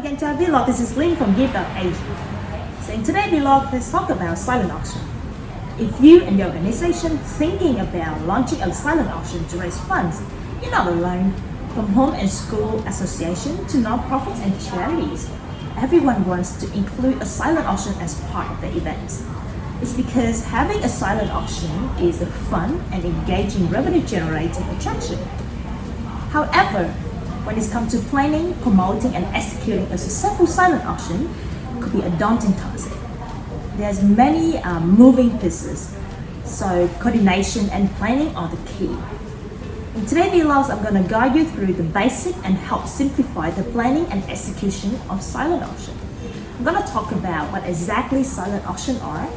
again to our vlog. This is Lynn from give.asia. So in today's vlog, let's talk about silent auction. If you and your organization thinking about launching a silent auction to raise funds, you're not alone. From home and school association to non-profits and charities, everyone wants to include a silent auction as part of the events. It's because having a silent auction is a fun and engaging revenue-generating attraction. However, when it comes to planning, promoting, and executing a successful silent auction, it could be a daunting task. There's many moving pieces, so coordination and planning are the key. In today's vlogs, I'm going to guide you through the basic and help simplify the planning and execution of silent auction. I'm going to talk about what exactly silent auction are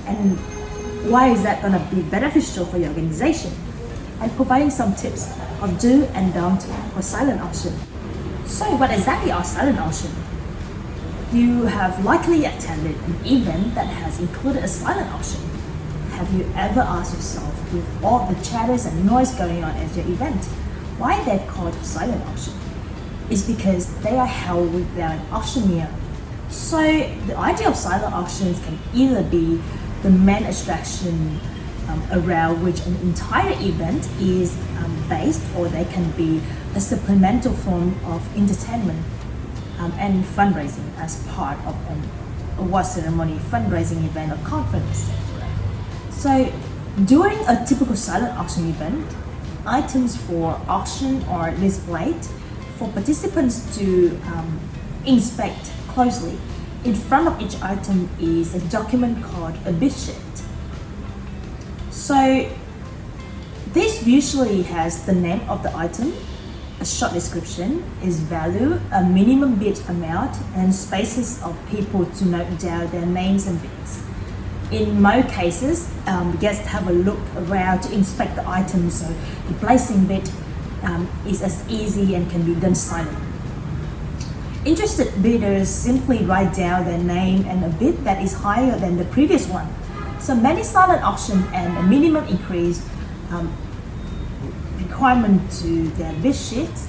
and why is that going to be beneficial for your organization, and providing some tips of do and don't for silent auction. So what exactly are silent auction? You have likely attended an event that has included a silent auction. Have you ever asked yourself, with all the chatters and noise going on at your event, why they've called silent auction? It's because they are held without an auctioneer. So the idea of silent auctions can either be the main attraction around which an entire event is based, or they can be a supplemental form of entertainment and fundraising as part of an award ceremony, fundraising event, or conference. So during a typical silent auction event, items for auction are displayed for participants to inspect closely. In front of each item is a document called a bid sheet. So this usually has the name of the item, a short description, its value, a minimum bid amount, and spaces of people to note down their names and bids. In most cases, guests have a look around to inspect the item, so the placing bid is as easy and can be done silently. Interested bidders simply write down their name and a bid that is higher than the previous one. So many silent auction and a minimum increase requirement to their bid sheets.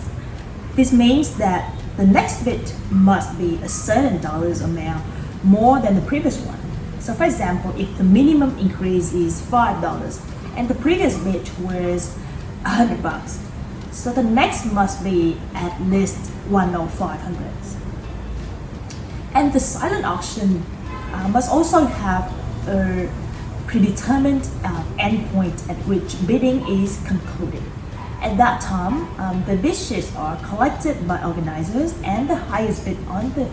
This means that the next bid must be a certain dollars amount more than the previous one. So for example, if the minimum increase is $5 and the previous bid was $100, so the next must be at least $105. And the silent auction must also have a predetermined endpoint at which bidding is concluded. At that time, the bid sheets are collected by organizers, and the highest bid on the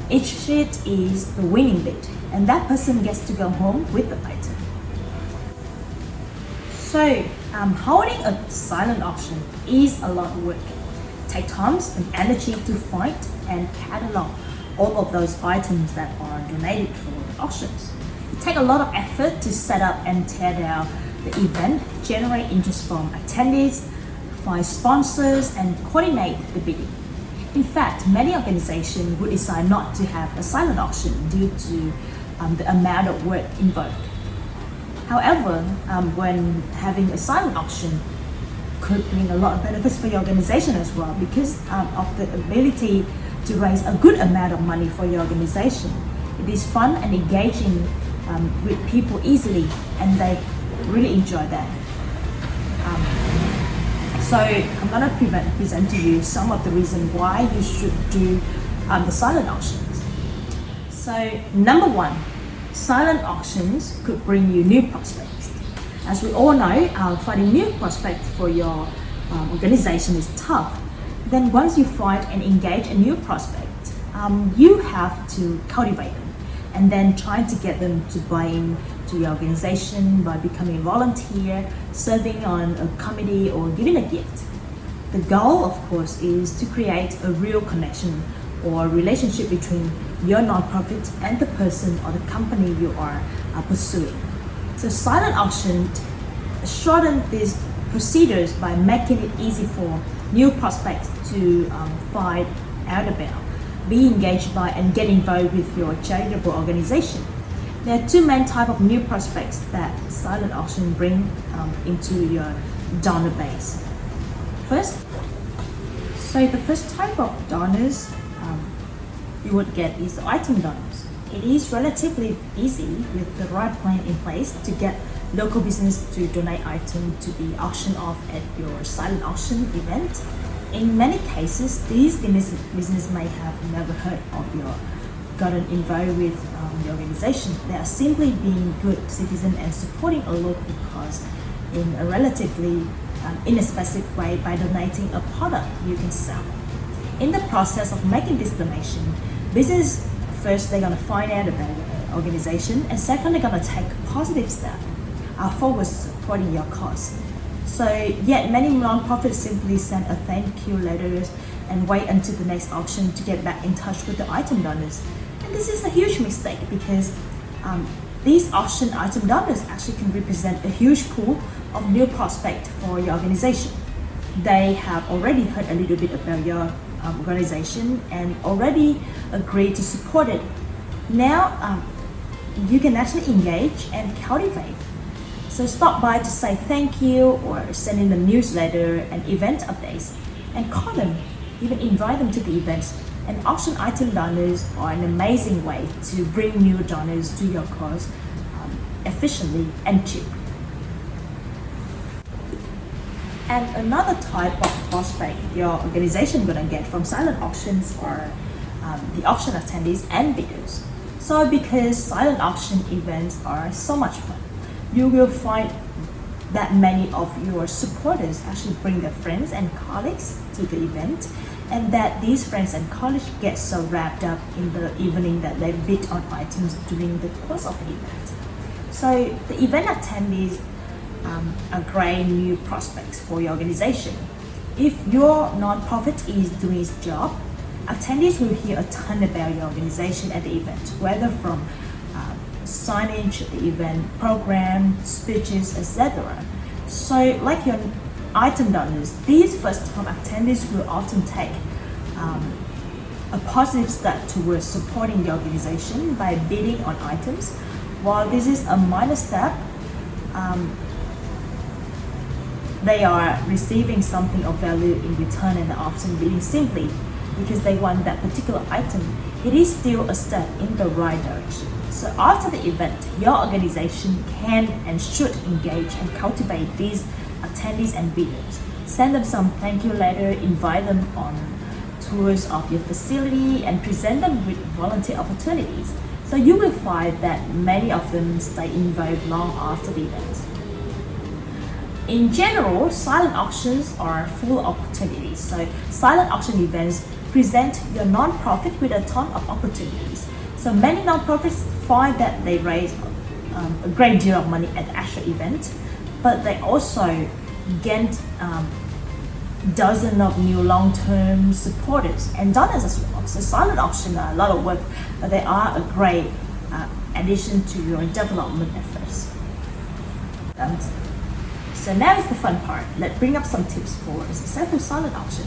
each sheet is the winning bid, and that person gets to go home with the item. So holding a silent auction is a lot of work. Take time and energy to find and catalog all of those items that are donated for the auctions. It takes a lot of effort to set up and tear down the event, generate interest from attendees, find sponsors, and coordinate the bidding. In fact, many organizations would decide not to have a silent auction due to the amount of work involved. However, when having a silent auction could bring a lot of benefits for your organization as well, because of the ability to raise a good amount of money for your organization. It is fun and engaging with people easily, and they really enjoy that. So I'm going to present to you some of the reasons why you should do the silent auctions. So number one, silent auctions could bring you new prospects. As we all know, finding new prospects for your organization is tough. Then once you find and engage a new prospect, you have to cultivate them and then try to get them to buy in to your organization by becoming a volunteer, serving on a committee, or giving a gift. The goal, of course, is to create a real connection or relationship between your nonprofit and the person or the company you are pursuing. So silent auction shorten these procedures by making it easy for new prospects to find out about, be engaged by, and get involved with your charitable organization. There are two main types of new prospects that silent auction bring into your donor base. The first type of donors you would get is the item donors. It is relatively easy with the right plan in place to get local business to donate items to be auctioned off at your silent auction event. In many cases, these business may have never heard of your gotten involved with the organization. They are simply being good citizens and supporting a local cause in a relatively inexpensive way by donating a product you can sell. In the process of making this donation, business first they're gonna find out about the organization, and second they're gonna take a positive step forward supporting your cause. So yet many nonprofits simply send a thank you letters and wait until the next auction to get back in touch with the item donors. And this is a huge mistake because these auction item donors actually can represent a huge pool of new prospects for your organization. They have already heard a little bit about your organization and already agreed to support it. Now you can actually engage and cultivate. So stop by to say thank you or send in a newsletter and event updates and call them, even invite them to the events. And auction item donors are an amazing way to bring new donors to your cause efficiently and cheap. And another type of prospect your organization gonna get from silent auctions are the auction attendees and bidders. So because silent auction events are so much fun, you will find that many of your supporters actually bring their friends and colleagues to the event, and that these friends and colleagues get so wrapped up in the evening that they bid on items during the course of the event. So the event attendees are great new prospects for your organization. If your nonprofit is doing its job, attendees will hear a ton about your organization at the event, whether from signage, the event program, speeches, etc. So like your item donors, these first-time attendees will often take a positive step towards supporting the organization by bidding on items. While this is a minor step, they are receiving something of value in return and often bidding simply because they want that particular item. It is still a step in the right direction. So after the event, your organization can and should engage and cultivate these attendees and bidders. Send them some thank you letter, invite them on tours of your facility, and present them with volunteer opportunities. So you will find that many of them stay involved long after the event. In general, silent auctions are full of opportunities. So silent auction events present your nonprofit with a ton of opportunities. So many nonprofits find that they raise a great deal of money at the actual event, but they also gain dozens of new long-term supporters and donors as well. So silent auction are a lot of work, but they are a great addition to your development efforts. So now is the fun part. Let's bring up some tips for a successful silent auction.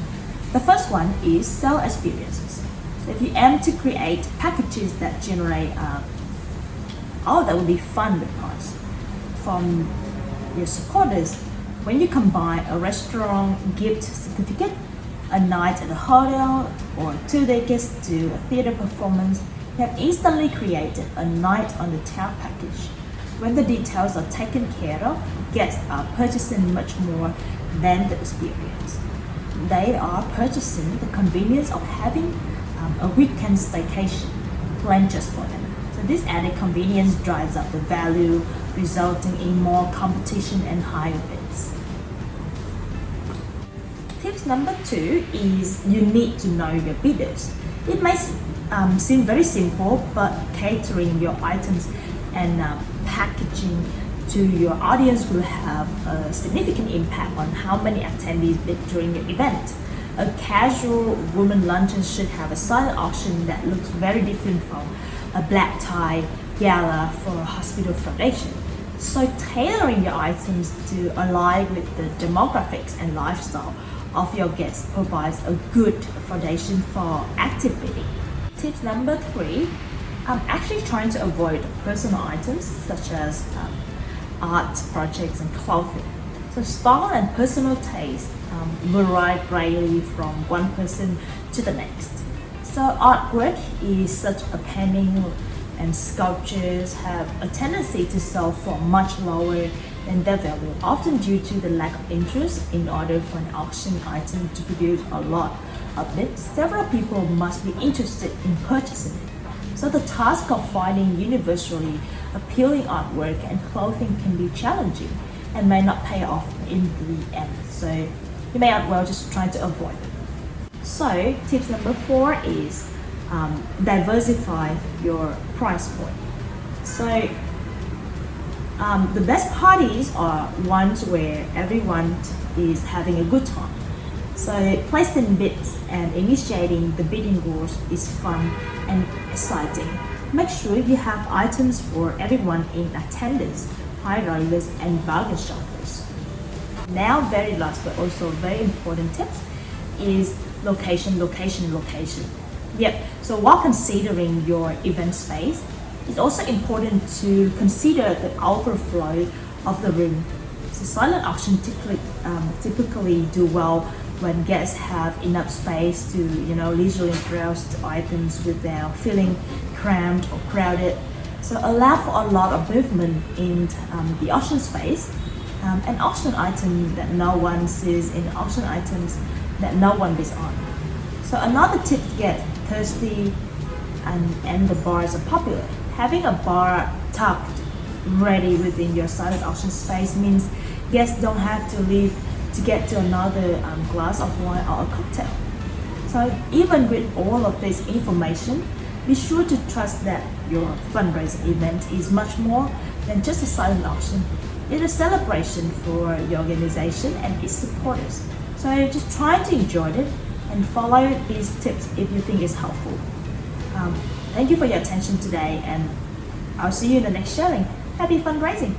The first one is sell experiences. So if you aim to create packages that generate, that will be fun replies from your supporters. When you combine a restaurant gift certificate, a night at a hotel, or 2 tickets to a theater performance, you have instantly created a night on the town package. When the details are taken care of, guests are purchasing much more than the experience. They are purchasing the convenience of having a weekend staycation planned just for them. So this added convenience drives up the value, resulting in more competition and higher bids. Tips number 2 is you need to know your bidders. It may seem very simple, but catering your items and packaging to your audience will have a significant impact on how many attendees bid during your event. A casual woman luncheon should have a silent auction that looks very different from a black tie gala for a hospital foundation. So tailoring your items to align with the demographics and lifestyle of your guests provides a good foundation for active bidding. Tip number 3, I'm actually trying to avoid personal items such as art projects and clothing. So style and personal taste vary greatly from one person to the next. So artwork is such a painting and sculptures have a tendency to sell for much lower than their value, often due to the lack of interest. In order for an auction item to produce a lot of it, several people must be interested in purchasing it. So the task of finding universally appealing artwork and clothing can be challenging and may not pay off in the end. So you may as well just try to avoid it. So tips number 4 is diversify your price point. So the best parties are ones where everyone is having a good time. So placing bids and initiating the bidding wars is fun and exciting. Make sure you have items for everyone in attendance, high rollers and bargain shoppers. Now, very last but also very important tips is location. Yep, so while considering your event space, it's also important to consider the overflow of the room. So silent auction typically do well when guests have enough space to leisurely browse the items without feeling cramped or crowded. So allow for a lot of movement in the auction space. An auction item that no one sees in auction items that no one bids on. So another tip to get thirsty and the bars are popular. Having a bar tucked ready within your silent auction space means guests don't have to leave to get to another glass of wine or a cocktail. So even with all of this information, be sure to trust that your fundraising event is much more than just a silent auction. It's a celebration for your organization and its supporters. So just try to enjoy it and follow these tips if you think it's helpful. Thank you for your attention today, and I'll see you in the next sharing. Happy fundraising!